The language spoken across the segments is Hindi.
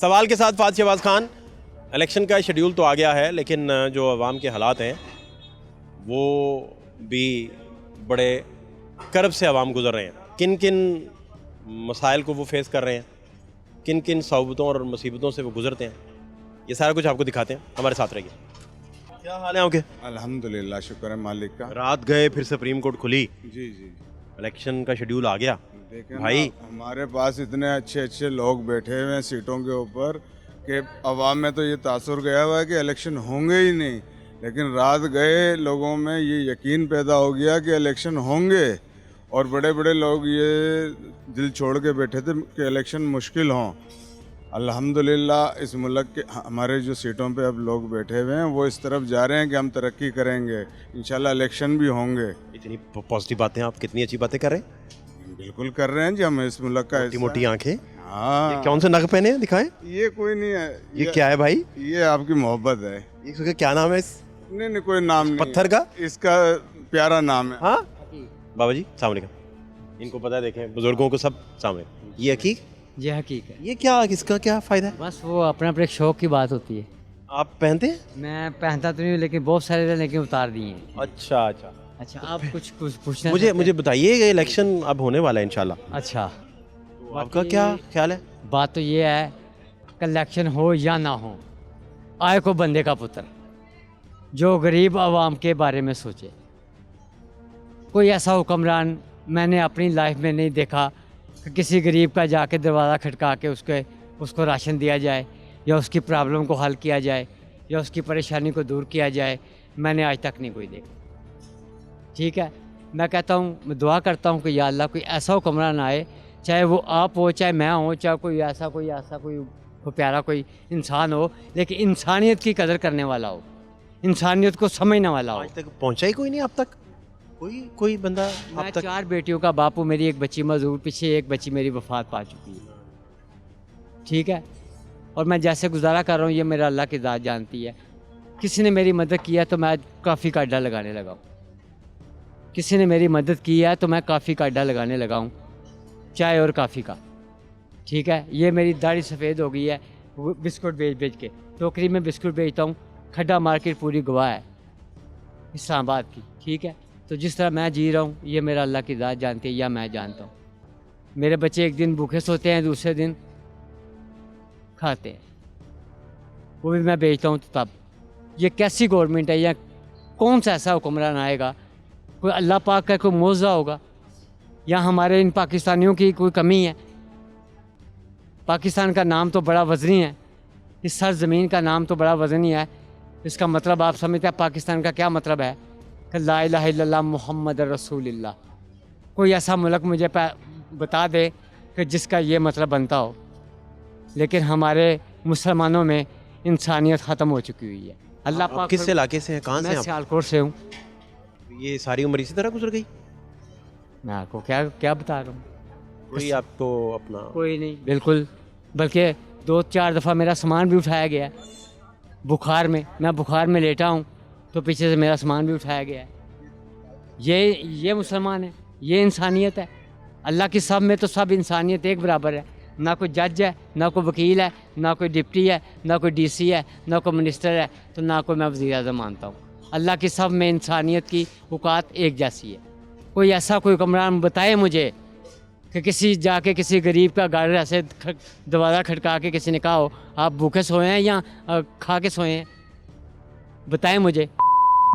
सवाल के साथ फात शहबाज खान, इलेक्शन का शेड्यूल तो आ गया है, लेकिन जो अवाम के हालात हैं वो भी बड़े कर्ब से अवाम गुजर रहे हैं। किन किन मसाइल को वो फेस कर रहे हैं, किन किन सौबतों और मुसीबतों से वो गुजरते हैं, ये सारा कुछ आपको दिखाते हैं। हमारे साथ रहिए। क्या हाल है आपके? अल्हम्दुलिल्लाह, शुक्र है मालिक का। रात गए, फिर सुप्रीम कोर्ट खुली, जी जी, इलेक्शन का शेड्यूल आ गया। देखें भाई ना, हमारे पास इतने अच्छे अच्छे लोग बैठे हुए हैं सीटों के ऊपर कि अवाम में तो ये तासुर गया हुआ है कि इलेक्शन होंगे ही नहीं, लेकिन रात गए लोगों में ये यकीन पैदा हो गया कि इलेक्शन होंगे, और बड़े बड़े लोग ये दिल छोड़ के बैठे थे कि इलेक्शन मुश्किल हों। अल्हम्दुलिल्लाह इस मुल्क के हमारे जो सीटों पे अब लोग बैठे हुए हैं वो इस तरफ जा रहे हैं कि हम तरक्की करेंगे, इंशाल्लाह इलेक्शन भी होंगे। इतनी पॉजिटिव बातें, आप कितनी अच्छी बातें कर रहे हैं। बिल्कुल कर रहे हैं जी, हम इस मुल्क का मोटी मोटी आंखें, हाँ। कौन से नग पहने हैं, दिखाएं। ये कोई नहीं है, ये क्या है भाई? ये आपकी मोहब्बत है। इसका क्या नाम है नहीं नहीं, कोई नाम नहीं, पत्थर का इसका प्यारा नाम है। हाँ बाबा जी सलाम अलैकुम। इनको पता है, देखें बुजुर्गों को सब सामने। ये हकीक, ये हकीक है। ये क्या, किसका क्या फ़ायदा है? बस वो अपने अपने शौक की बात होती है। आप पहनते हैं? मैं पहनता तो नहीं हूँ, लेकिन बहुत सारे लेकिन उतार दिए हैं। अच्छा अच्छा। अच्छा, आप कुछ कुछ पूछना मुझे बताइए, ये इलेक्शन अब होने वाला है इंशाल्लाह, अच्छा, तो आपका क्या ख्याल है? बात तो ये है कि इलेक्शन हो या ना हो, आए को बंदे का पुत्र जो गरीब आवाम के बारे में सोचे। कोई ऐसा हुक्मरान मैंने अपनी लाइफ में नहीं देखा कि किसी गरीब का जाके दरवाज़ा खटका के उसको राशन दिया जाए, या उसकी प्रॉब्लम को हल किया जाए, या उसकी परेशानी को दूर किया जाए। मैंने आज तक नहीं कोई देखा। ठीक है, मैं कहता हूँ, मैं दुआ करता हूँ कि या अल्लाह कोई ऐसा हुक्मरान आए, चाहे वो आप हो, चाहे मैं हो, चाहे कोई प्यारा कोई इंसान हो, लेकिन इंसानियत की कदर करने वाला हो, इंसानियत को समझने वाला हो। आज तक पहुंचा ही कोई नहीं, अब तक कोई बंदा मैं अब तक? 4 बेटियों का बाप हूँ, मेरी एक बच्ची मजदूर, पीछे एक बच्ची मेरी वफात पा चुकी है। ठीक है, और मैं जैसे गुजारा कर रहा हूँ ये मेरा अल्लाह की ज़ात जानती है। किसी ने मेरी मदद किया तो मैं काफ़ी का अड्डा लगाने लगा हूँ, किसी ने मेरी मदद की है तो मैं काफ़ी का अड्डा लगाने लगा हूँ, चाय और काफ़ी का। ठीक है, ये मेरी दाढ़ी सफ़ेद हो गई है बिस्कुट बेच के, टोकरी में बिस्कुट बेचता हूँ। खड्डा मार्केट पूरी गवाह है इस्लामाबाद की। ठीक है, तो जिस तरह मैं जी रहा हूँ ये मेरा अल्लाह की ज़ात जानती है, या मैं जानता हूँ। मेरे बच्चे एक दिन भूखे सोते हैं, दूसरे दिन खाते हैं, वो भी मैं बेचता हूँ। तो तब ये कैसी गवर्नमेंट है, या कौन सा ऐसा हुक्मरान आएगा? कोई अल्लाह पाक का कोई मौज़ा होगा, या हमारे इन पाकिस्तानियों की कोई कमी है? पाकिस्तान का नाम तो बड़ा वज़नी है, इस सर ज़मीन का नाम तो बड़ा वज़नी है। इसका मतलब आप समझते हैं पाकिस्तान का क्या मतलब है? कि ला इलाहा इल्लल्लाह मुहम्मद रसूलुल्लाह। कोई ऐसा मुल्क मुझे बता दे कि जिसका ये मतलब बनता हो। लेकिन हमारे मुसलमानों में इंसानियत ख़त्म हो चुकी हुई है। अल्लाह पाक। किस इलाके से हैं, कहाँ से मैं हैं आप? सियालकोट से हूँ। ये सारी उम्र इसी तरह गुजर गई? मैं आपको क्या बता रहा हूँ? कोई आपको अपना? कोई नहीं, बिल्कुल। बल्कि 2-4 दफ़ा मेरा सामान भी उठाया गया है बुखार में। मैं बुखार में लेटा हूँ तो पीछे से मेरा सामान भी उठाया गया है। ये मुसलमान है, ये इंसानियत है। अल्लाह की सब में तो सब इंसानियत एक बराबर है। ना कोई जज है, ना कोई वकील है, ना कोई डिप्टी है, ना कोई डीसी है, ना कोई मिनिस्टर है, तो ना कोई मैं वज़ीर आज़म मानता हूँ। अल्लाह की सब में इंसानियत की औकात एक जैसी है। कोई ऐसा कोई हुक्मरान बताए मुझे कि किसी गरीब का घर ऐसे दरवाज़ा खटका के किसी ने कहा हो आप भूखे सोए हैं या खा के सोए हैं? बताएं मुझे,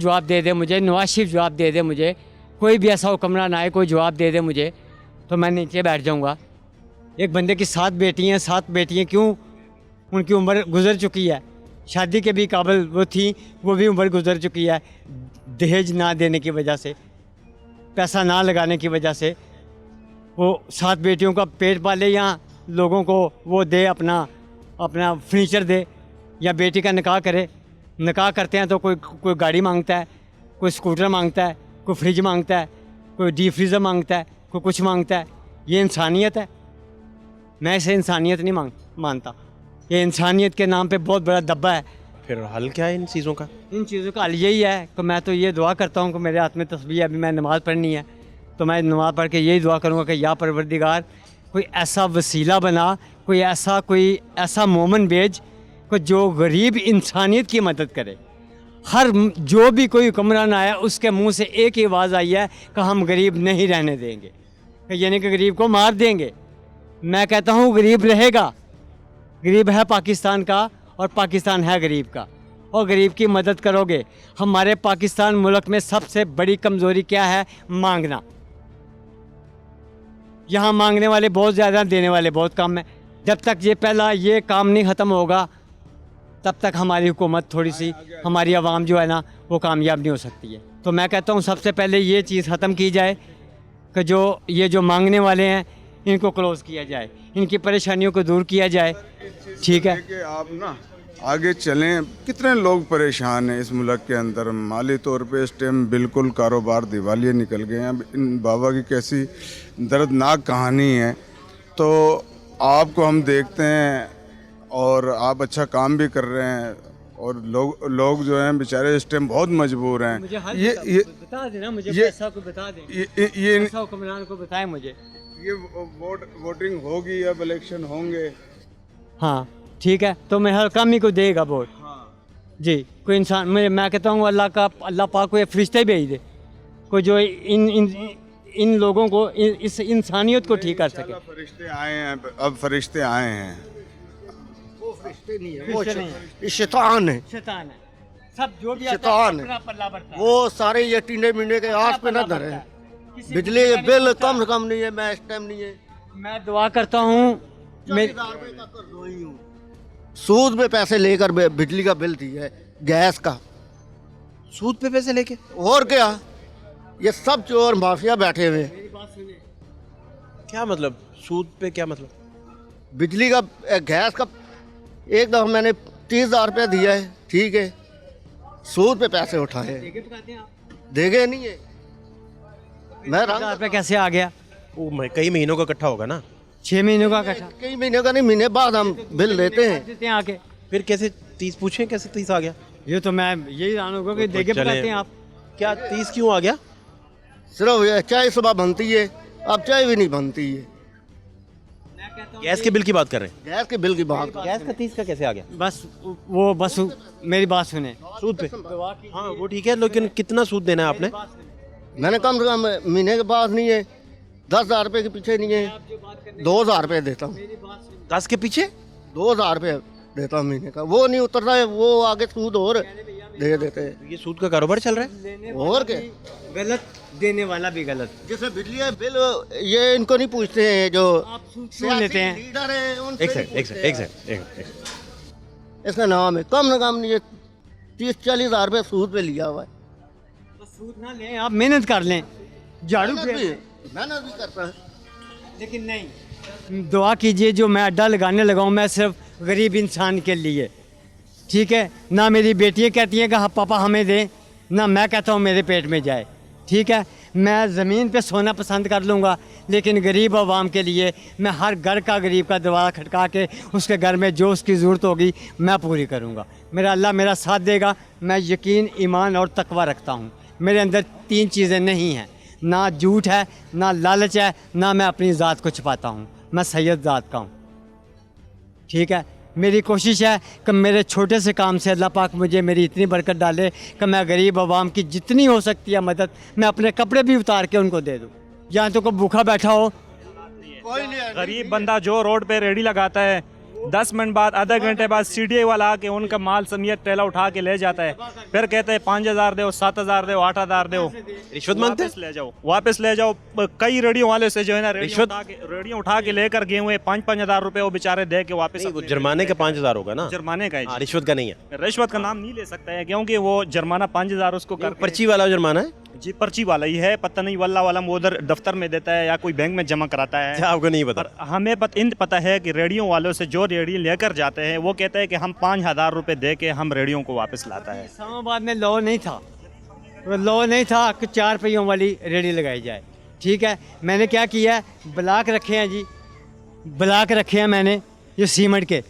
जवाब दे दे मुझे, नवाज शरीफ जवाब दे दे मुझे। कोई भी ऐसा हुक्मरान आए, कोई जवाब दे दे मुझे, तो मैं नीचे बैठ जाऊंगा। एक बंदे की 7 बेटियां क्यों? उनकी उम्र गुजर चुकी है, शादी के भी काबिल वो थी, वो भी उम्र गुजर चुकी है। दहेज ना देने की वजह से, पैसा ना लगाने की वजह से वो 7 बेटियों का पेट पाले, या लोगों को वो दे, अपना फर्नीचर दे, या बेटी का निकाह करे। निकाह करते हैं तो कोई गाड़ी मांगता है, कोई स्कूटर मांगता है, कोई फ्रिज मांगता है, कोई डीप फ्रीज़र मांगता है, कोई कुछ मांगता है। ये इंसानियत है? मैं इसे इंसानियत नहीं मानता। ये इंसानियत के नाम पे बहुत बड़ा दब्बा है। फिर हल क्या है इन चीज़ों का? इन चीज़ों का हल यही है कि मैं तो ये दुआ करता हूँ कि मेरे हाथ में तस्बीह है, अभी मैं नमाज़ पढ़नी है, तो मैं नमाज़ पढ़ के यही दुआ करूँगा कि या परवरदिगार कोई ऐसा वसीला बना, कोई ऐसा मोमेंट भेज को जो गरीब इंसानियत की मदद करे। हर जो भी कोई हुक्मरान आया उसके मुंह से एक ही आवाज़ आई है कि हम गरीब नहीं रहने देंगे, यानी कि गरीब को मार देंगे। मैं कहता हूँ गरीब रहेगा, गरीब है पाकिस्तान का और पाकिस्तान है गरीब का, और गरीब की मदद करोगे। हमारे पाकिस्तान मुल्क में सबसे बड़ी कमज़ोरी क्या है? मांगना। यहाँ मांगने वाले बहुत ज़्यादा, देने वाले बहुत कम है। जब तक ये काम नहीं ख़त्म होगा तब तक हमारी हुकूमत थोड़ी सी, हमारी आवाम जो है ना वो कामयाब नहीं हो सकती है। तो मैं कहता हूँ सबसे पहले ये चीज़ ख़त्म की जाए कि जो मांगने वाले हैं इनको क्लोज़ किया जाए, इनकी परेशानियों को दूर किया जाए। ठीक है कि आप ना आगे चलें। कितने लोग परेशान हैं इस मुल्क के अंदर, माली तौर पे इस टाइम बिल्कुल कारोबार दिवालिया निकल गए हैं। अब इन बाबा की कैसी दर्दनाक कहानी है। तो आपको हम देखते हैं और आप अच्छा काम भी कर रहे हैं, और लोग जो हैं बेचारे इस टाइम बहुत मजबूर हैं। मुझे ये बता देना, मुझे ये- ऐसा को बता दें, ये ऐसा हुक्मरान को बताएं मुझे। ये वोटिंग होगी, अब इलेक्शन होंगे। हाँ ठीक है, तो मैं हर कामी को देगा वोट। जी, कोई इंसान, मैं कहता हूँ अल्लाह पाक को ये फरिश्ते भेज दे, कोई जो इन लोगों को, इस इंसानियत को ठीक कर सके। फरिश्ते आए हैं, अब फरिश्ते आए हैं। वो फरिश्ते नहीं है, वो फरिश्ते नहीं है। ये शैतान है। शैतान है, सब जो भी शैतान है। अपना पल्ला बढ़ता है। वो सारे ये टीने मीने के आस पे न धरे। किसी बिजली को के बिल नहीं कम से कम नहीं है, मैं इस टाइम नहीं है। मैं दुआ करता हूँ 40,000 रुपए का कर्ज हूँ, सूद में पैसे लेकर बिजली का बिल दिया है, गैस का। सूद पे पैसे लेके? और क्या, ये सब चोर माफिया बैठे हुए हैं। मेरी बात सुने, क्या मतलब सूद पे, क्या मतलब? बिजली का गैस का एक दफ़ा मैंने 30,000 रुपया दिया है, ठीक है, सूद पे पैसे उठाए हैं, देखे पकाते हैं आप? देगे नहीं है। मैं 1000 रुपये कैसे आ गया? वो कई महीनों का इकट्ठा होगा ना, 6 महीनों का इकट्ठा कई महीने का नहीं, महीने बाद हम बिल देते हैं। देते हैं आके। फिर कैसे 30 पूछे, कैसे 30 आ गया? ये तो मैं यही जानूंगा कि तो देखे चले। पकाते हैं आप। क्या 30 क्यों आ गया? सिर्फ ये चाय सुबह बनती है, अब चाय भी नहीं बनती है। गैस के बिल की बात कर रहे हैं। गैस के बिल की बात गैस का 30 का कैसे आ गया? बस मेरी बात सुने, सूद पे? हाँ वो ठीक है, लेकिन कितना सूद देना है आपने? मैंने कम से कम महीने के बाद नहीं है, 10,000 रुपये के पीछे नहीं है, 2,000 रुपये देता हूँ। 10 के पीछे 2,000 रुपये देता हूँ महीने का, वो नहीं उतरता है, वो आगे सूद और दे देते हैं। ये सूद का कारोबार चल रहा है। और क्या, गलत, देने वाला भी गलत। जैसे बिजली का बिल ये इनको नहीं पूछते हैं, जो आप सुन लेते हैं। लीडर है उनसे एक नहीं सेकंड, एक पूछते सेकंड, हैं। एक सेकंड, एक सेकंड। इसका नाम है, कम से कम नहीं है 30-40 हज़ार रुपये सूद पे लिया हुआ है। तो सूद ना लें, आप मेहनत कर लें, झाड़ू मेहनत भी करता है, लेकिन नहीं। दुआ कीजिए, जो मैं अड्डा लगाने लगा हूँ, मैं सिर्फ गरीब इंसान के लिए, ठीक है। ना मेरी बेटियाँ कहती हैं कि हाँ पापा हमें दें, ना मैं कहता हूँ मेरे पेट में जाए, ठीक है। मैं ज़मीन पे सोना पसंद कर लूँगा, लेकिन गरीब आवाम के लिए मैं हर घर का गरीब का दरवाज़ा खटका के उसके घर में जो उसकी ज़रूरत होगी मैं पूरी करूँगा। मेरा अल्लाह मेरा साथ देगा। मैं यकीन, ईमान और तकवा रखता हूँ। मेरे अंदर 3 चीज़ें नहीं हैं, ना झूठ है, ना लालच है, ना मैं अपनी ज़ात को छुपाता हूँ। मैं सैयद ज़ात का हूँ, ठीक है। मेरी कोशिश है कि मेरे छोटे से काम से अल्लाह पाक मुझे मेरी इतनी बरकत डाले कि मैं गरीब आवाम की जितनी हो सकती है मदद, मैं अपने कपड़े भी उतार के उनको दे दूँ। जहाँ तो कोई भूखा बैठा हो, कोई नहीं है। गरीब बंदा जो रोड पे रेडी लगाता है, 10 मिनट बाद, आधा घंटे बाद सीडीए वाला आके उनका माल समेत ट्रेला उठा के ले जाता है, फिर कहते हैं 5,000 दो, 7,000 दो, 8,000 दो, रिश्वत मांगते हैं? वापस ले जाओ। कई रेडियो वाले से जो है ना रेडियो उठा के लेकर गए हुए 5,000 रुपए वो बेचारे दे के वापस। नहीं, वो जुर्माने का 5,000 होगा ना, जुर्माने का है हाँ, जी। रिश्वत का नहीं है। रिश्वत का नाम नहीं ले सकता है, क्योंकि वो जुर्माना 5,000 उसको कर पर्ची वाला जुर्माना है। जी, पर्ची वाला ही है, पता नहीं वल्ला वाला वो उधर दफ्तर में देता है या कोई बैंक में जमा कराता है। अच्छा, आपको नहीं पता? पर हमें पता है कि रेडियो वालों से जो रेडियो लेकर जाते हैं वो कहते हैं कि हम 5,000 रुपए दे के हम रेडियो को वापस लाता है। इस्लामाबाद में लॉ नहीं था, वो लॉ नहीं था कि 4 पहियों वाली रेडी लगाई जाए, ठीक है। मैंने क्या किया है, ब्लॉक रखे हैं जी, ब्लॉक रखे हैं मैंने, ये सीमेंट के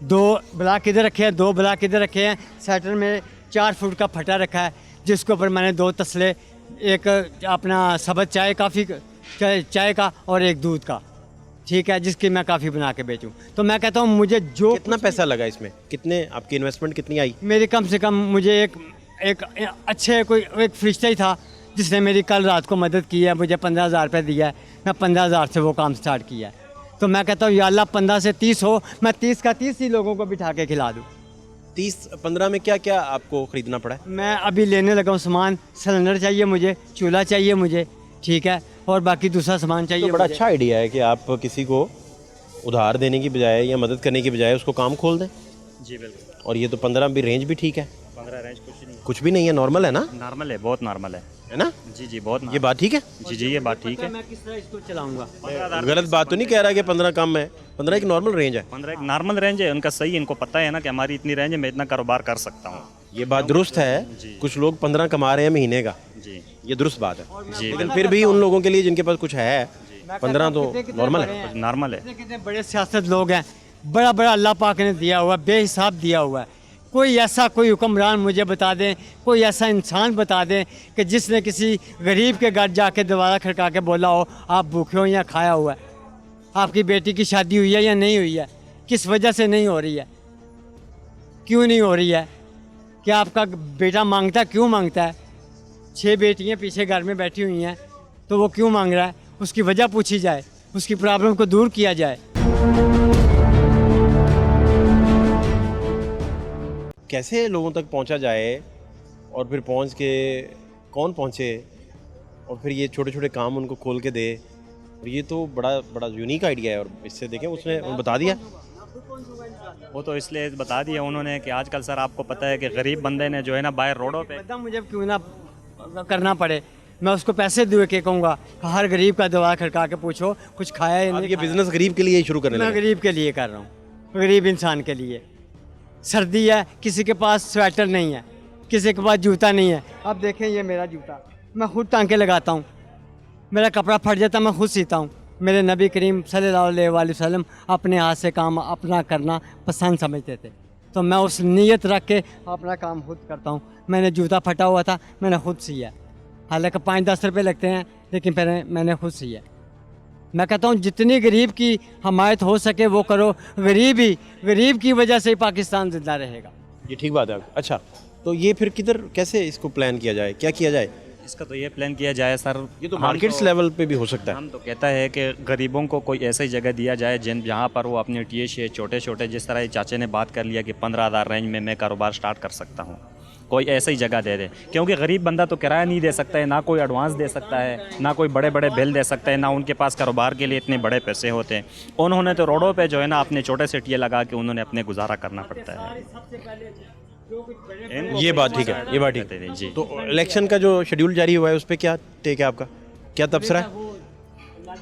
2 ब्लॉक इधर रखे हैं, 2 ब्लॉक इधर रखे हैं। सेटर में 4 फुट का फटा रखा है, जिसके ऊपर मैंने 2 तसले, एक अपना सबत चाय, काफ़ी चाय का और एक दूध का, ठीक है, जिसकी मैं काफ़ी बना के बेचूं। तो मैं कहता हूँ मुझे जो कितना पैसा लगा इसमें, कितने आपकी इन्वेस्टमेंट कितनी आई? मेरी कम से कम मुझे एक अच्छे कोई एक फरिश्ता ही था जिसने मेरी कल रात को मदद की है, मुझे 15,000 रुपये दिया है, मैं 15,000 से वो काम स्टार्ट किया है। तो मैं कहता हूँ या अल्लाह 15 से 30 हो, मैं 30 का 30 ही लोगों को बिठा के खिला दूँ। 30-15 में क्या क्या आपको ख़रीदना पड़ा है? मैं अभी लेने लगा हूँ सामान, सिलेंडर चाहिए मुझे, चूल्हा चाहिए मुझे, ठीक है, और बाकी दूसरा सामान चाहिए। तो बड़ा मुझे। अच्छा आइडिया है कि आप किसी को उधार देने की बजाय या मदद करने की बजाय उसको काम खोल दें। जी बिल्कुल। और ये तो 15 भी रेंज भी ठीक है। 15 रेंज कुछ नहीं, कुछ भी नहीं है, नॉर्मल है ना? नॉर्मल है, बहुत नॉर्मल है ना? जी जी, बहुत ये बात ठीक है? जी ये बात ठीक है। मैं किस तरह इसको चलाऊंगा? गलत बात तो नहीं कह रहा कि 15 कम है, 15 एक नॉर्मल रेंज है। 15 एक नॉर्मल रेंज है उनका, सही, इनको पता है ना कि हमारी इतनी रेंज है, मैं इतना कारोबार कर सकता हूँ। ये बात दुरुस्त है, कुछ लोग 15 कमा रहे हैं महीने का, जी ये दुरुस्त बात है। जी, लेकिन फिर भी उन लोगों के लिए जिनके पास कुछ है 15 तो नॉर्मल है। नॉर्मल है। कितने बड़े सियासत लोग हैं, बड़ा बड़ा अल्लाह पाक ने दिया हुआ, बेहिसाब दिया हुआ है। कोई ऐसा कोई हुक्मरान मुझे बता दें, कोई ऐसा इंसान बता दें कि जिसने किसी गरीब के घर जाके दरवाज़ा खड़का के बोला हो आप भूखे हो या खाया हुआ है, आपकी बेटी की शादी हुई है या नहीं हुई है, किस वजह से नहीं हो रही है, क्यों नहीं हो रही है, कि आपका बेटा मांगता क्यों मांगता है? 6 बेटियां पीछे घर में बैठी हुई हैं, तो वो क्यों मांग रहा है? उसकी वजह पूछी जाए, उसकी प्रॉब्लम को दूर किया जाए। कैसे लोगों तक पहुंचा जाए और फिर पहुंच के कौन पहुंचे और फिर ये छोटे छोटे काम उनको खोल के दे, और ये तो बड़ा बड़ा यूनिक आइडिया है। और इससे देखें उसने बता दिया, वो तो इसलिए बता दिया उन्होंने कि आजकल सर आपको पता है कि गरीब बंदे ने जो है ना बाहर रोडों पे, पता मुझे क्यों ना करना पड़े, मैं उसको पैसे दे के कहूँगा कि हर गरीब का दवा खड़का के पूछो कुछ खाया या अब नहीं ये खाया। बिजनेस गरीब के लिए ही शुरू करने मैं लगे। गरीब के लिए कर रहा हूँ, गरीब इंसान के लिए। सर्दी है, किसी के पास स्वेटर नहीं है, किसी के पास जूता नहीं है। अब देखें ये मेरा जूता, मैं खुद टांके लगाता हूँ, मेरा कपड़ा फट जाता मैं खुद सीता हूँ। मेरे नबी करीम सल्लल्लाहु अलैहि वसल्लम अपने हाथ से काम अपना करना पसंद समझते थे, तो मैं उस नीयत रख के अपना काम खुद करता हूँ। मैंने जूता फटा हुआ था, मैंने खुद सिया, हालांकि 5-10 रुपये लगते हैं, लेकिन मैंने खुद सिया। मैं कहता हूँ जितनी गरीब की हमायत हो सके वो करो, गरीब की वजह से ही पाकिस्तान जिंदा रहेगा। ये ठीक बात है। अच्छा, तो ये फिर किधर कैसे इसको प्लान किया जाए, क्या किया जाए? इसका तो ये प्लान किया जाए सर, ये तो मार्केट्स लेवल पे भी हो सकता है। हम तो कहता है कि गरीबों को कोई ऐसी जगह दिया जाए जहाँ पर वो अपने टीए छोटे छोटे, जिस तरह चाचे ने बात कर लिया कि 15,000 रेंज में मैं कारोबार स्टार्ट कर सकता हूँ, कोई ऐसी ही जगह दे दे। क्योंकि गरीब बंदा तो किराया नहीं दे सकता है, ना कोई एडवांस दे सकता है, ना कोई बड़े बड़े बिल दे सकता है, ना उनके पास कारोबार के लिए इतने बड़े पैसे होते हैं। उन्होंने तो रोडों पे जो है ना अपने छोटे से टीए लगा के उन्होंने अपने गुजारा करना पड़ता है। ये बात ठीक है, ये बात ठीक है। जी। तो इलेक्शन का जो शेड्यूल जारी हुआ है उस पर क्या टेक है आपका, क्या तबसरा है?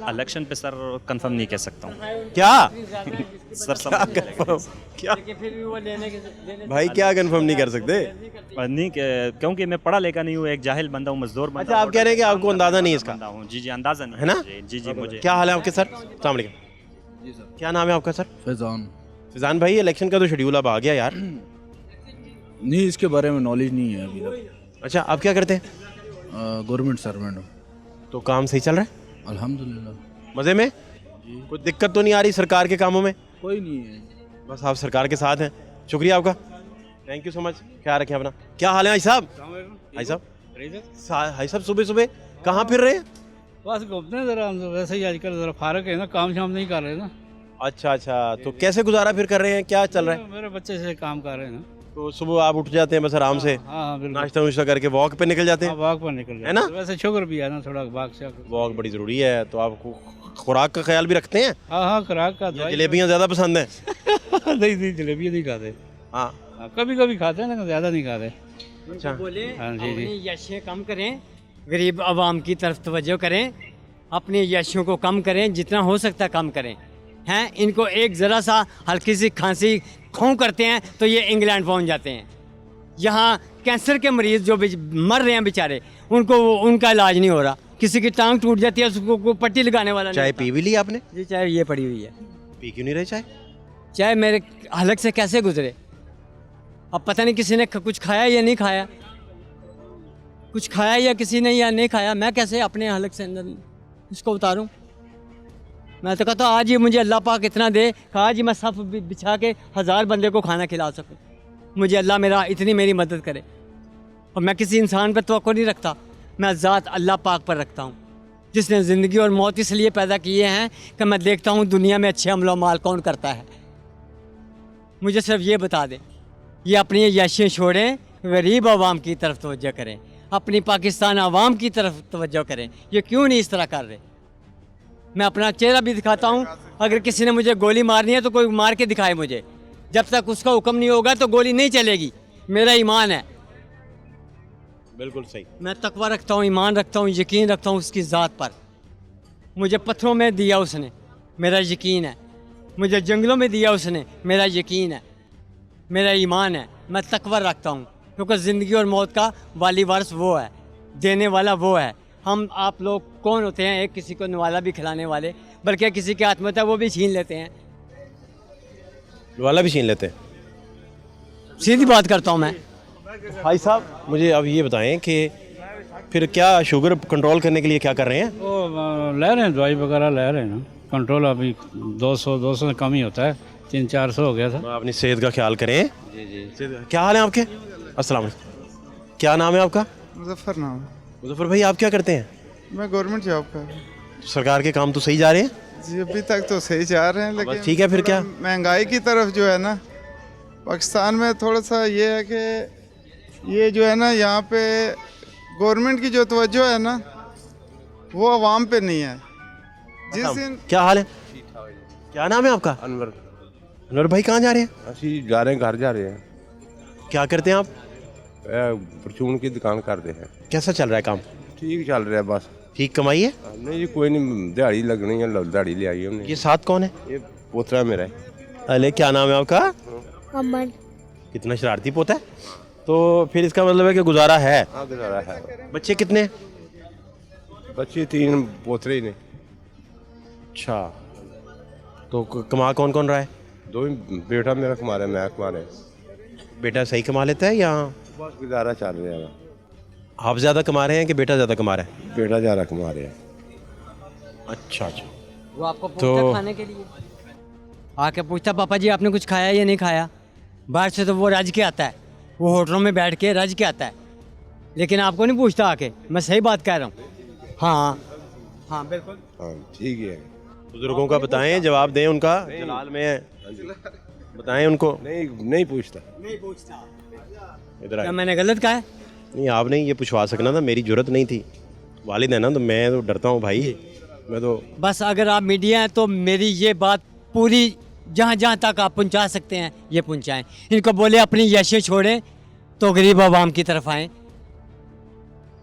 इलेक्शन पे सर कंफर्म नहीं कह सकता हूँ क्या सर, क्या कंफर्म, क्या भाई क्या कंफर्म नहीं कर सकते? नहीं क्योंकि मैं पढ़ा लिखा नहीं हूँ, एक जाहिल बंदा हूँ, मजदूर बंदा। अच्छा, आप कह रहे हैं कि आपको अंदाजा नहीं है इसका? बंदा हूँ, जी जी, अंदाजा नहीं है ना? जी जी मुझे। क्या हाल है आपके सर? अस्सलाम वालेकुम। जी सर। क्या नाम है आपका सर? फैज़ान। फैज़ान भाई, इलेक्शन का तो शेड्यूल अब आ गया यार। नहीं, इसके बारे में नॉलेज नहीं है अभी तक। अच्छा, आप क्या करते हैं? गवर्नमेंट सर्वेंट हूँ। तो काम सही चल रहा है? अल्हम्दुलिल्लाह। मज़े में? कोई दिक्कत तो नहीं आ रही सरकार के कामों में? कोई नहीं है। बस आप सरकार के साथ हैं। शुक्रिया आपका, थैंक यू सो मच। ख्याल रखें अपना। क्या हाल है भाई साहब? भाई साहब, भाई साहब सुबह सुबह कहाँ फिर रहे हैं? बस घूमते हैं ज़रा, वैसे ही आजकल ज़रा फारक है ना, काम शाम नहीं कर रहे ना। अच्छा अच्छा, तो कैसे गुजारा फिर कर रहे हैं, क्या चल रहा है? मेरे बच्चे से काम कर रहे हैं ना। तो सुबह आप उठ जाते हैं बस आराम से, हाँ बिल्कुल, नाश्ता वाश्ता करके वॉक पे निकल जाते हाँ हैं? वॉक पर निकल है ना? जाते हैं। वैसे शुगर भी है ना, थोड़ा भाग शाग। वॉक बड़ी ज़रूरी है। तो आप खुराक का ख्याल भी रखते हैं? हाँ हाँ, खुराक का या दवाई। जलेबियाँ ज़्यादा पसंद हैं? नहीं नहीं, जलेबी नहीं खाते। हाँ। हाँ, कभी कभी खाते हैं लेकिन ज़्यादा नहीं खाते। अच्छा, बोले हाँ, जी, जी। अपनी यशें कम करें, गरीब आवाम की तरफ तवज्जो करें, अपनी यशों को कम करें, जितना हो सकता कम करें। हैं, इनको एक ज़रा सा हल्की सी खांसी खों करते हैं तो ये इंग्लैंड पहुंच जाते हैं। यहाँ कैंसर के मरीज़ जो मर रहे हैं बेचारे, उनका इलाज नहीं हो रहा। किसी की टांग टूट जाती है, उसको को पट्टी लगाने वाला नहीं चाय होता। पी भी ली आपने? जी, चाय ये पड़ी हुई है। पी क्यों नहीं रहे चाय? चाय मेरे हलक से कैसे गुजरे? अब पता नहीं किसी ने कुछ खाया या नहीं खाया, कुछ खाया या किसी ने या नहीं खाया, मैं कैसे अपने हलक से अंदर इसको उतारूं? मैं तो कहता हूँ आज ही मुझे अल्लाह पाक इतना दे कि आज ही मैं सफ़ बिछा के 1000 बंदे को खाना खिला सकूँ। मुझे अल्लाह मेरा इतनी मेरी मदद करे। और मैं किसी इंसान पर तवक्को नहीं रखता, मैं ज़ात अल्लाह पाक पर रखता हूँ, जिसने ज़िंदगी और मौत इसलिए पैदा किए हैं कि मैं देखता हूँ दुनिया में अच्छे अमल माल कौन करता है। मुझे सिर्फ ये बता दें, ये अपनी यशियाँ छोड़ें, गरीब आवाम की तरफ तवज्जो करें, अपनी पाकिस्तान आवाम की तरफ तवज्जो करें। ये क्यों नहीं इस तरह कर रहे? मैं अपना चेहरा भी दिखाता हूँ, अगर किसी ने मुझे गोली मारनी है तो कोई मार के दिखाए मुझे, जब तक उसका हुक्म नहीं होगा तो गोली नहीं चलेगी। मेरा ईमान है, बिल्कुल सही। मैं तकवा रखता हूँ, ईमान रखता हूँ, यकीन रखता हूँ उसकी ज़ात पर। मुझे पत्थरों में दिया उसने, मेरा यकीन है। मुझे जंगलों में दिया उसने, मेरा यकीन है, मेरा ईमान है। मैं तकवा रखता हूँ क्योंकि ज़िंदगी और मौत का वाली वारिस वो है, देने वाला वो है। हम आप लोग कौन होते हैं एक किसी को नवाला भी खिलाने वाले, बल्कि किसी के हाथ में होता है वो भी छीन लेते हैं। वाला भी छीन लेते हैं। सीधी बात करता हूँ मैं। भाई साहब मुझे अब ये बताएं कि फिर क्या शुगर कंट्रोल करने के लिए क्या कर रहे हैं? वो ले रहे हैं, दवाई वगैरह ले रहे हैं ना। कंट्रोल अभी 200 से कम ही होता है, 300-400 हो गया था। अपनी सेहत का ख्याल करें। जी। क्या हाल है आपके? अस्सलाम वालेकुम। क्या नाम है आपका? मुजफ्फर नाम है। मुजफ्फर भाई आप क्या करते हैं? मैं गवर्नमेंट जॉब कर रहा हूँ। सरकार के काम तो सही जा रहे हैं? जी अभी तक तो सही जा रहे हैं, लेकिन ठीक है, फिर क्या? महंगाई की तरफ जो है ना पाकिस्तान में थोड़ा सा ये है कि ये जो है ना यहाँ पे गवर्नमेंट की जो तवज्जो है ना वो अवाम पे नहीं है। जिस दिन क्या हाल है? क्या नाम है आपका? अनवर। अनवर भाई कहाँ जा रहे हैं? ਅਸੀਂ ਜਾ ਰਹੇ घर जा रहे हैं। क्या करते हैं आप? परचून की दुकान करते हैं। कैसा चल रहा है काम? ठीक चल रहा है बस। ठीक कमाई है? नहीं जी कोई नहीं, दिहाड़ी लगनी है, दिहाड़ी ले आई हमने। ये साथ कौन है? ये पोतरा मेरा है। अरे क्या नाम है आपका? अमन। कितना शरारती पोता है। तो फिर इसका मतलब है कि गुजारा है। हाँ गुजारा है। बच्चे कितने? बच्चे 3 पोतरे ही ने। अच्छा, तो कमा कौन कौन रहा है? 2 ही बेटा मेरा कमा रहा है, मैं कमा रहा है। बेटा सही कमा लेता है या बस गुजारा चल रहा है। आप ज़्यादा कमा रहे हैं कि बेटा ज़्यादा कमा रहा है? बेटा ज़्यादा कमा रहा है। अच्छा अच्छा। वो आपको पूछता खाने के लिए, आके पूछता पापा जी आपने कुछ खाया या नहीं खाया। बाहर से तो वो रज के आता है, वो होटलों में बैठ के रज के आता है, लेकिन आपको नहीं पूछता आके। मैं सही बात कह रहा हूँ। हाँ हाँ बिल्कुल। हाँ ठीक है। बुजुर्गों का बताएं, जवाब दें उनका। जलाल में है, बताएं उनको। नहीं पूछता। इधर आए। क्या मैंने गलत कहा है? नहीं आप नहीं ये पूछवा सकना था, मेरी जरूरत नहीं थी। वालिद है ना, तो मैं तो डरता हूँ भाई। मैं तो बस अगर आप मीडिया हैं तो मेरी ये बात पूरी जहाँ जहाँ तक आप पहुँचा सकते हैं ये पहुँचाएं। इनको बोले अपनी यशें छोड़ें तो गरीब आवाम की तरफ आएँ।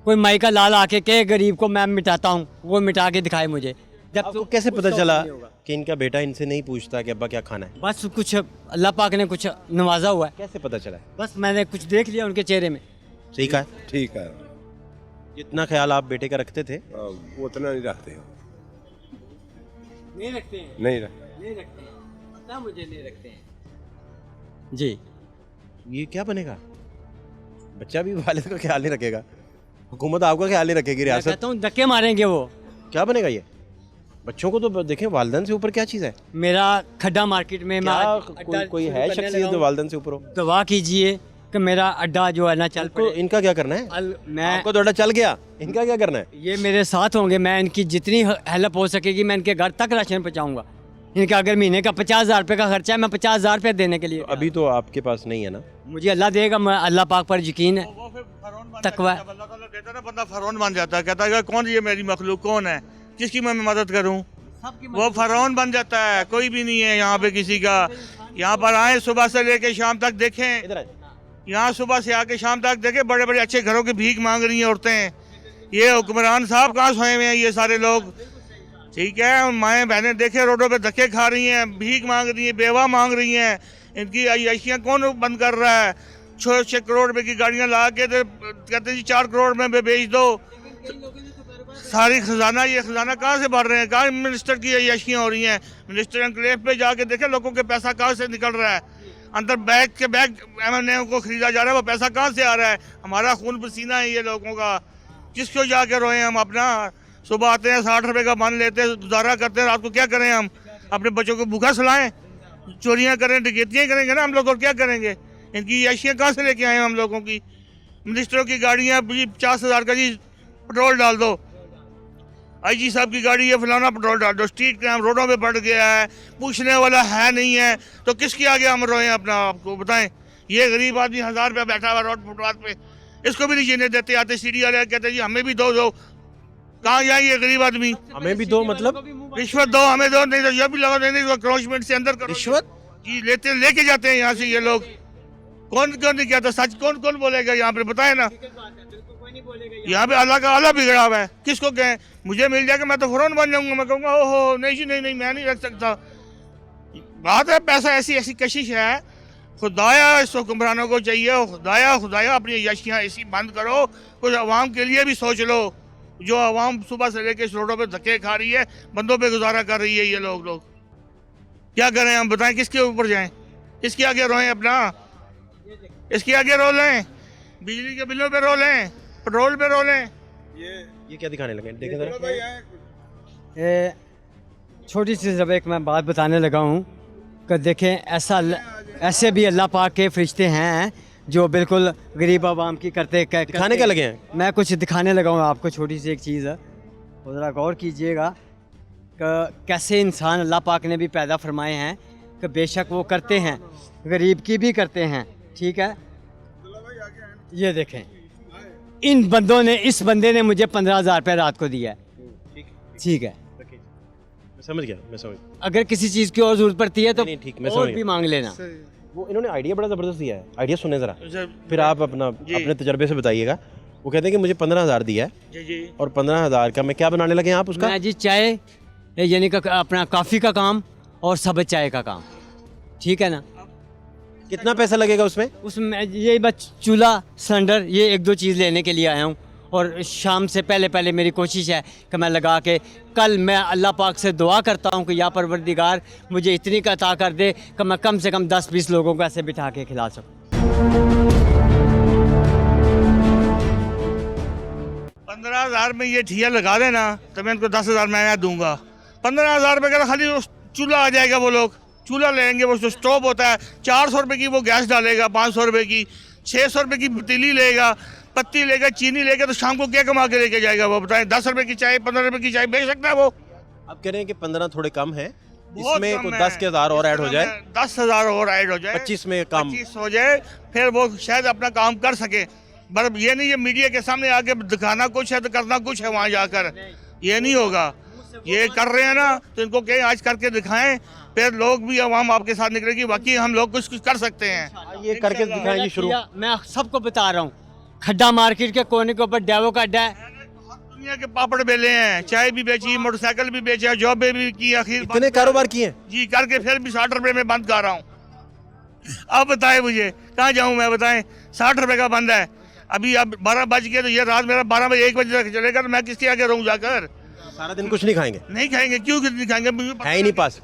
कोई माई का लाल आके कहे गरीब को मैं मिटाता हूँ, वो मिटा के दिखाए मुझे। जब आपको कैसे पता चला कि इनका बेटा इनसे नहीं पूछता कि अब्बा क्या खाना है? बस कुछ अल्लाह पाक ने कुछ नवाजा हुआ है। कैसे पता चला? बस मैंने कुछ देख लिया उनके चेहरे में। सही कहा है। ठीक है। जितना ख्याल आप बेटे का रखते थे उतना नहीं रखते हो। नहीं रखते हैं, नहीं रखते। नहीं रखते हैं, पता मुझे नहीं रखते हैं जी। ये क्या बनेगा? बच्चा भी वालिद का ख्याल नहीं रखेगा, हुकूमत आपका ख्याल नहीं रखेगी, मैं रियासत। कहता हूँ धक्के मारेंगे वो। क्या बनेगा ये? बच्चों को तो देखें, वालिदैन से ऊपर क्या चीज़ है? मेरा खड्डा मार्केट में मैं क्या कोई है शख्सियत जो वालिदैन से ऊपर हो? दुआ कीजिए कि मेरा अड्डा जो है ना चल तो इनका क्या करना है? मैं आपको तो अड्डा चल गया, इनका क्या करना है? ये मेरे साथ होंगे, मैं इनकी जितनी हेल्प हो सकेगी मैं इनके घर तक राशन पहुँचाऊँगा। इनका अगर महीने का 50,000 रुपये का खर्चा है, मैं 50,000 रुपये देने के लिए। अभी तो आपके पास नहीं है ना? मुझे अल्लाह देगा, मैं अल्लाह पाक पर यकीन है, तकवा है। कहता ना बंदा फरौन बन जाता है, कहता है कौन ये मेरी मखलूक कौन है, किसकी मैं मदद करूं। वो फरौन बन जाता है, कोई भी नहीं है यहाँ पे किसी का। यहाँ पर आए सुबह से लेके शाम तक देखें, यहाँ सुबह से आके शाम तक देखें, बड़े बड़े अच्छे घरों की भीख मांग रही हैं औरतें। ये हुक्मरान साहब कहाँ सोए हुए हैं ये सारे लोग? ठीक है, माएँ बहनें देखे रोडों पे धक्के खा रही हैं, भीख मांग रही हैं, बेवा मांग रही हैं। इनकी अय्याशियाँ कौन बंद कर रहा है? 6 करोड़ रुपए की गाड़ियाँ ला के तो कहते जी 4 करोड़ में बेच दो। सारी खजाना, ये खजाना कहाँ से भर रहे हैं? कहाँ मिनिस्टर की अय्याशियाँ हो रही हैं? मिनिस्टर एनक्लेव पे जाके देखे लोगों के पैसा कहाँ से निकल रहा है। अंदर बैग के बैग एमएनए को खरीदा जा रहा है, वो पैसा कहाँ से आ रहा है? हमारा खून पसीना है ये लोगों का। किसको जाके रोए हम? अपना सुबह आते हैं 60 रुपए का मान लेते हैं, गुजारा करते हैं। रात को क्या करें हम? अपने बच्चों को भूखा सुलाएं? चोरियां करें, डकैतियाँ करेंगे ना हम लोग, और क्या करेंगे? इनकी अशियाँ कहाँ से लेके आए हम लोगों की? मिनिस्टरों की गाड़ियाँ 50,000 का जी पेट्रोल डाल दो, IG साहब की गाड़ी है फलाना पेट्रोल डाल दो। स्ट्रीट क्राइम रोडों पे बढ़ गया है, पूछने वाला है नहीं है, तो किसके आगे हम रोएं अपना? आपको बताएं, ये गरीब आदमी 1000 रुपया बैठा हुआ रोड फुटपाथ पे, इसको भी नहीं जीने देते। आते सीढ़ी वाले कहते जी हमें भी दो। कहाँ जाए ये गरीब आदमी? हमें भी दो मतलब रिश्वत दो, हमें दो, नहीं तो ये भी लगा देंगे तो क्रोचमेंट से अंदर करो। रिश्वत जी लेके जाते हैं यहाँ से ये लोग। कौन नहीं कहता सच? कौन बोलेगा यहाँ पे? बताए ना, यहाँ पे अल्लाह का अल्लाह बिगड़ा हुआ है। किसको कहें? मुझे मिल जाएगा मैं तो फौरन बन जाऊंगा। मैं कहूँगा ओहो नहीं जी नहीं मैं नहीं रख सकता। बात है पैसा ऐसी कशिश है। खुदाया इस हुक्मरानों को चाहिए, खुदाया अपनी यशियाँ ऐसी बंद करो, कुछ अवाम के लिए भी सोच लो। जो अवाम सुबह से लेकर रोडों पे धक्के खा रही है, बंदों पे गुजारा कर रही है, ये लोग क्या करें हम? बताएं किसके ऊपर जाएं? किसके आगे रोएं अपना? इसके आगे रो लें, बिजली के बिलों पे रो लें, पेट्रोल पे रो लें। ये क्या दिखाने लगे? देखें जरा। छोटी सी जब एक मैं बात बताने लगा हूँ कि देखें ऐसे भी अल्लाह पाक के फरिश्ते हैं जो बिल्कुल गरीब आवाम की दिखाने क्या लगे हैं? मैं कुछ दिखाने लगा हूँ आपको, छोटी सी एक चीज़ है, ज़रा गौर कीजिएगा कि कैसे इंसान अल्लाह पाक ने भी पैदा फरमाए हैं कि बेशक वो करते हैं, गरीब की भी करते हैं, ठीक है। ये देखें, इन बंदों ने, इस बंदे ने मुझे 15,000 रुपये रात को दिया है, ठीक है। मैं समझ गया। अगर किसी चीज़ की और ज़रूरत पड़ती है तो नहीं, ठीक, मैं और समझ भी मांग लेना। वो इन्होंने आइडिया बड़ा ज़बरदस्त दिया है। आइडिया सुने ज़रा, फिर आप अपने तजर्बे से बताइएगा। वो कहते हैं कि मुझे 15,000 दिया है और 15,000 का मैं क्या बनाने लगे आप उसका? मैं जी चाय यानी का अपना कॉफ़ी का काम और सब चाय का काम, ठीक है ना। कितना पैसा लगेगा उसमें ये बस चूल्हा सिलेंडर ये 1-2 चीज़ लेने के लिए आया हूँ, और शाम से पहले मेरी कोशिश है कि मैं लगा के कल मैं अल्लाह पाक से दुआ करता हूँ कि या परवरदिगार मुझे इतनी का अता कर दे कि मैं कम से कम 10-20 लोगों को ऐसे बिठा के खिला सकूँ। 15,000 में ये ठिया लगा देना तो मैं इनको 10,000 मैं दूंगा। 15,000 रुपये का खाली चूल्हा आ जाएगा। वो लोग चूल्हा लेंगे, वो जो स्टोव होता है 400 रुपये की वो गैस डालेगा, 500 रुपये की, 600 रुपये की पतीली लेगा, पत्ती लेगा, चीनी लेगा, तो शाम को क्या कमा के लेके जाएगा वो? बताएं। 10 रुपये की चाय, 15 रुपये की चाय बेच सकता है वो? आप कह रहे हैं कि 15 थोड़े कम है, बहुत इसमें कम कोई है। 10,000 और ऐड हो जाए, 10,000 और ऐड हो जाए, 25 में काम 25 हो जाए, फिर वो शायद अपना काम कर सके। पर ये नहीं, ये मीडिया के सामने आके दिखाना कुछ है तो करना कुछ है वहाँ जाकर, ये नहीं होगा। ये कर रहे हैं ना तो इनको कहीं आज करके दिखाएं, फिर लोग भी आवाम आपके साथ निकलेगी, बाकी हम लोग कुछ कर सकते हैं। ये करके दिखाएंगे शुरू। मैं सबको बता रहा हूँ, खड्डा मार्केट के कोने के ऊपर डेवो का अड्डा है। दुनिया के पापड़ बेले हैं, चाय भी बेची, मोटरसाइकिल भी बेचा, जॉब भी की, आखिर इतने कारोबार किए जी करके फिर भी 60 रुपए में बंद कर रहा हूँ। अब बताएं मुझे कहाँ जाऊँ मैं? बताएं, 60 रुपए का बंद है। अभी अब 12 बज गए तो ये रात मेरा 12 बजे 1 बजे तक चलेगा, तो मैं किसके आगे रहूँ जाकर? सारा दिन कुछ नहीं खाएंगे? नहीं खाएंगे। क्यों नहीं खाएंगे? है ही नहीं पास।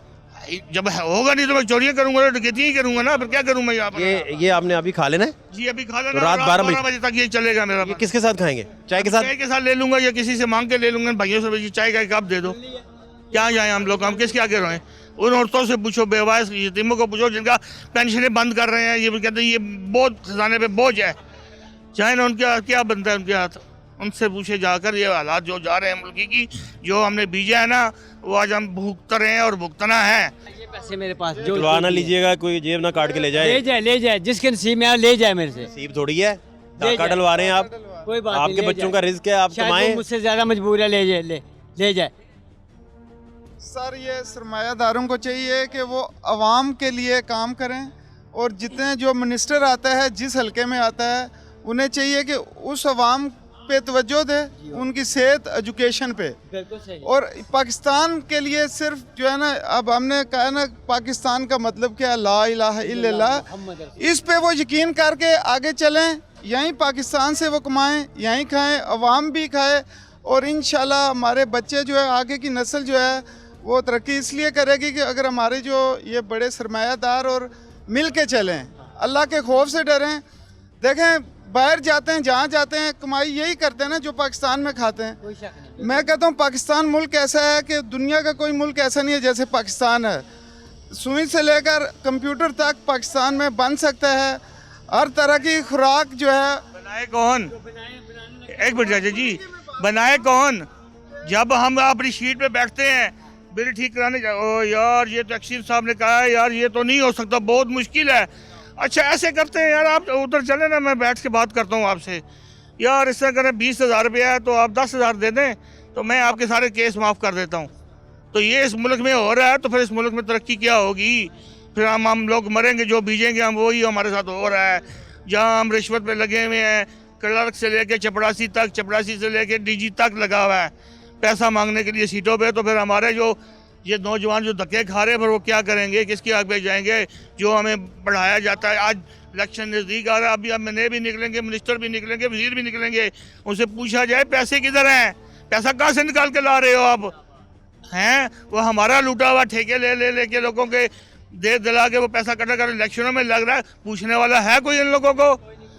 जब होगा नहीं तो मैं चोरियां करूंगा, डकैतियां ही करूंगा ना, फिर क्या करूं मैं यहाँ पर? ये आपने अभी खा लेना है जी, अभी खा लेना। तो रात 12 बजे तक ये चलेगा मेरा। ये किसके साथ खाएंगे? चाय के साथ? चाय के साथ ले लूंगा या किसी से मांग के ले लूंगा, भाइयों से चाय का कप दे दो। क्या जाए हम लोग? हम किसके आगे रोएं? उन औरतों से पूछो, बेवास यतीमों को पूछो जिनका पेंशनें बंद कर रहे हैं, ये भी कहते हैं ये बहुत खजाने पे बोझ है। चाहे ना उनके क्या बनता है उनके हाथ, उनसे पूछे जाकर। ये हालात जो जा रहे हैं मुल्क की, जो हमने बीजा है ना, वो आज हम भुगत रहे हैं और भुगतना है। ये पैसे मेरे पास तुलवा ना लीजिएगा, कोई जेब ना काट के ले जाए। ले जाए जिसके नसीब में ले जाए मेरे से। नसीब थोड़ी है, टाका डलवा रहे हैं आप। कोई बात आपके बच्चों का रिस्क है, आप कमाएं। मुझसे ज्यादा मजबूर है, ले जाए। सर ये सरमायादारों को चाहिए कि वो आवाम के लिए काम करें, और जितने जो मिनिस्टर आता है जिस हलके में आता है उन्हें चाहिए कि उस आवाम पे तवज्जो दे, उनकी सेहत, एजुकेशन पे। और पाकिस्तान के लिए सिर्फ जो है ना, अब हमने कहा ना पाकिस्तान का मतलब क्या है, ला इलाहा इल्लल्लाह, इस पे वो यकीन करके आगे चलें। यहीं पाकिस्तान से वो कमाएं, यहीं खाएं, अवाम भी खाए, और इंशाल्लाह हमारे बच्चे जो है, आगे की नस्ल जो है वो तरक्की इसलिए करेगी कि अगर हमारे जो ये बड़े सरमायादार और मिल के चलें, अल्लाह के खौफ से डरें। देखें बाहर जाते हैं, जहाँ जाते हैं कमाई यही करते हैं ना जो पाकिस्तान में खाते हैं। मैं कहता हूँ पाकिस्तान मुल्क ऐसा है कि दुनिया का कोई मुल्क ऐसा नहीं है जैसे पाकिस्तान है। सुई से लेकर कंप्यूटर तक पाकिस्तान में बन सकता है। हर तरह की खुराक जो है बनाए कौन? एक मिनट चाचा जी, बनाए कौन? जब हम अपनी शीट पे बैठते हैं बिल ठीक कराने ओ यार ये तो एक्सीम साहब ने कहा है यार ये तो नहीं हो सकता, बहुत मुश्किल है। अच्छा ऐसे करते हैं यार, आप उधर चले ना, मैं बैठ के बात करता हूँ आपसे। यार इस तरह करें 20,000 रुपया है तो आप 10,000 दे दें तो मैं आपके सारे केस माफ़ कर देता हूँ। तो ये इस मुल्क में हो रहा है तो फिर इस मुल्क में तरक्की क्या होगी? फिर हम लोग मरेंगे, जो बीजेंगे हम वही हमारे साथ हो रहा है। जहाँ हम रिश्वत पे लगे हुए हैं, क्लर्क से लेके चपड़ासी तक, चपड़ासी से लेके डीजी तक लगा हुआ है पैसा मांगने के लिए सीटों पे। तो फिर हमारे जो ये नौजवान जो धक्के खा रहे हैं फिर वो क्या करेंगे, किसके आगे जाएंगे? जो हमें पढ़ाया जाता है, आज इलेक्शन नज़दीक आ रहा है, अभी अब मैंने भी निकलेंगे, मिनिस्टर भी निकलेंगे, वजीर भी निकलेंगे, उनसे पूछा जाए पैसे किधर हैं, पैसा कहाँ से निकाल के ला रहे हो आप हैं? वो हमारा लूटा हुआ ठेके ले के लोगों के दे दिला के वो पैसा कटा कर इलेक्शनों में लग रहा है। पूछने वाला है कोई इन लोगों को?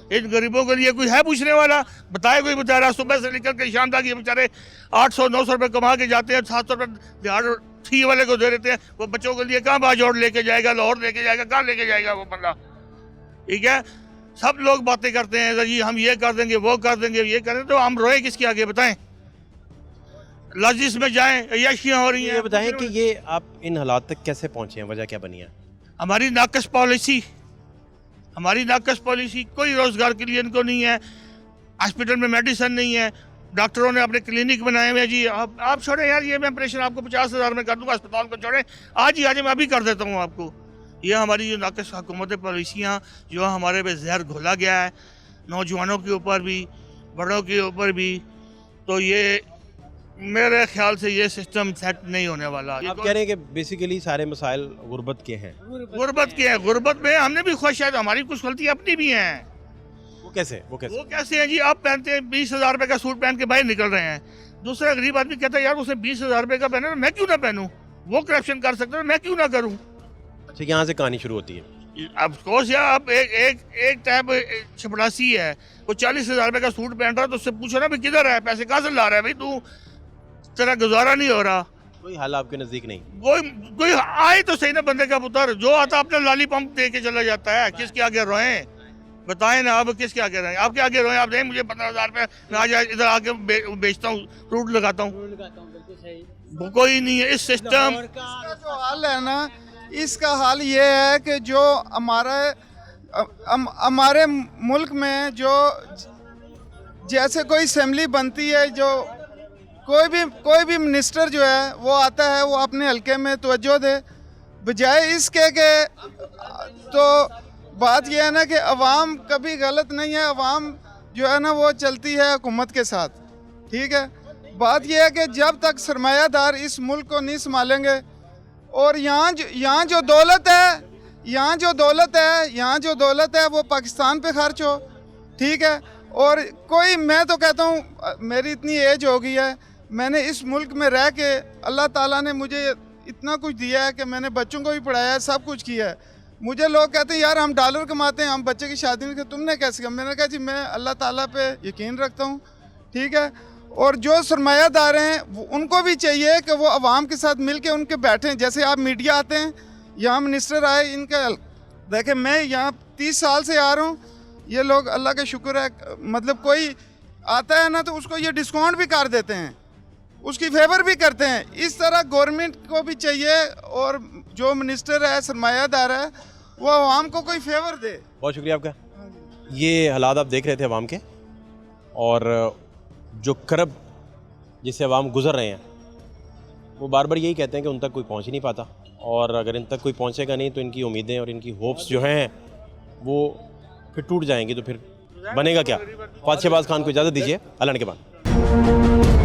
इन गरीबों के लिए कोई है पूछने वाला? बताए कोई बेचारा सुबह से निकल के शाम तक ये बेचारे 800-900 रुपये कमा के जाते हैं, 700 रुपये दिहाड़ थी वाले को दे देते हैं। वो बच्चों के लिए कहाँ बाजौड़ लेके जाएगा, लाहौर लेके जाएगा, कहाँ लेके जाएगा वो बंदा? ठीक है, सब लोग बातें करते हैं जी हम ये कर देंगे, वो कर देंगे, ये करें, तो हम रोए किसके आगे बताएं? लजिस में जाएं, अय्याशियाँ हो रही हैं। ये बताएं कि ये आप इन हालात तक कैसे पहुंचे हैं, वजह क्या बनी है? हमारी नाकस पॉलिसी, हमारी नाकस पॉलिसी। कोई रोजगार के लिए इनको नहीं है, हॉस्पिटल में मेडिसिन नहीं है, डॉक्टरों ने अपने क्लिनिक बनाए हुए हैं। जी आप छोड़ें यार, ये मैं ऑपरेशन आपको 50,000 में कर दूंगा, अस्पताल को छोड़ें, आज ही आज मैं अभी कर देता हूँ आपको। ये हमारी जो नाकस हुकूमत पॉलिसियाँ जो हमारे पे जहर घोला गया है, नौजवानों के ऊपर भी, बड़ों के ऊपर भी, तो ये मेरे ख्याल से ये सिस्टम सेट नहीं होने वाला। आप कह रहे हैं कि बेसिकली सारे मसाइल गुर्बत के हैं। गुर्बत के हैं, गुर्बत में हमने भी खुश है, तो हमारी कुछ गलती अपनी भी हैं। वो कैसे? वो कैसे हैं जी? आप पहनते हैं 20,000 रुपये का सूट पहन के बाहर निकल रहे हैं, दूसरा गरीब आदमी कहता है यार उसने 20,000 रुपये का पहना, मैं क्यों ना पहनूं? वो करप्शन कर सकते हैं, मैं क्यों ना करूं? अच्छा, यहाँ से कहानी शुरू होती है। अब कोर्स यार, आप एक टाइप चपड़ासी है, वो 40,000 रुपये का सूट पहन रहा है, तो उससे पूछो ना भाई किधर है, पैसे कहाँ से ला रहा है भाई तू? तेरा गुजारा नहीं हो रहा। कोई हाल आपके नज़दीक नहीं? कोई आए तो सही ना बंदे का पुत्र, जो आता अपने लाली पंप दे के चला जाता है। किसके आगे रोएं? बताएं ना, अब किसके आगे रोएं? आपके आगे रोएं? आप दें मुझे 15,000 रुपये, मैं आज इधर आके बेचता हूँ, फ्रूट लगाता हूँ, कोई नहीं है। इस सिस्टम इसका जो हाल है ना, इसका हाल ये है कि जो हमारे मुल्क में जो जैसे कोई असेंबली बनती है, जो कोई भी मिनिस्टर जो है वो आता है, वो अपने हल्के में तवज्जो दे, बजाय इसके के। तो बात यह है ना कि अवाम कभी गलत नहीं है, अवाम जो है ना वो चलती है हुकूमत के साथ। ठीक है, बात यह है कि जब तक सरमायादार इस मुल्क को नहीं संभालेंगे, और यहाँ जो दौलत है वो पाकिस्तान पे खर्च हो। ठीक है, और मैं तो कहता हूँ मेरी इतनी एज हो गई है, मैंने इस मुल्क में रह के अल्लाह ताला ने मुझे इतना कुछ दिया है कि मैंने बच्चों को भी पढ़ाया है, सब कुछ किया है। मुझे लोग कहते हैं यार हम डॉलर कमाते हैं, हम बच्चे की शादी नहीं करते, तुमने कैसे किया? मैंने कहा जी मैं अल्लाह ताला पे यकीन रखता हूँ। ठीक है, और जो सरमायादार हैं उनको भी चाहिए कि वो आवाम के साथ मिल के उनके बैठें। जैसे आप मीडिया आते हैं, यहाँ मिनिस्टर आए, इनका देखें, मैं यहाँ 30 साल से आ रहा हूँ, ये लोग अल्लाह का शुक्र है, मतलब कोई आता है ना तो उसको ये डिस्काउंट भी कर देते हैं, उसकी फेवर भी करते हैं। इस तरह गवर्नमेंट को भी चाहिए, और जो मिनिस्टर है सरमायादार है वो आवाम को कोई फेवर दे। बहुत शुक्रिया आपका। ये हालात आप देख रहे थे अवाम के, और जो करब जिससे अवाम गुजर रहे हैं वो बार बार यही कहते हैं कि उन तक कोई पहुंच ही नहीं पाता, और अगर इन तक कोई पहुंचेगा नहीं तो इनकी उम्मीदें और इनकी होप्स जो हैं वो फिर टूट जाएंगी। तो फिर बनेगा क्या? फात शहबाज खान को इजाज़त दीजिए, अल्लाह के बाद।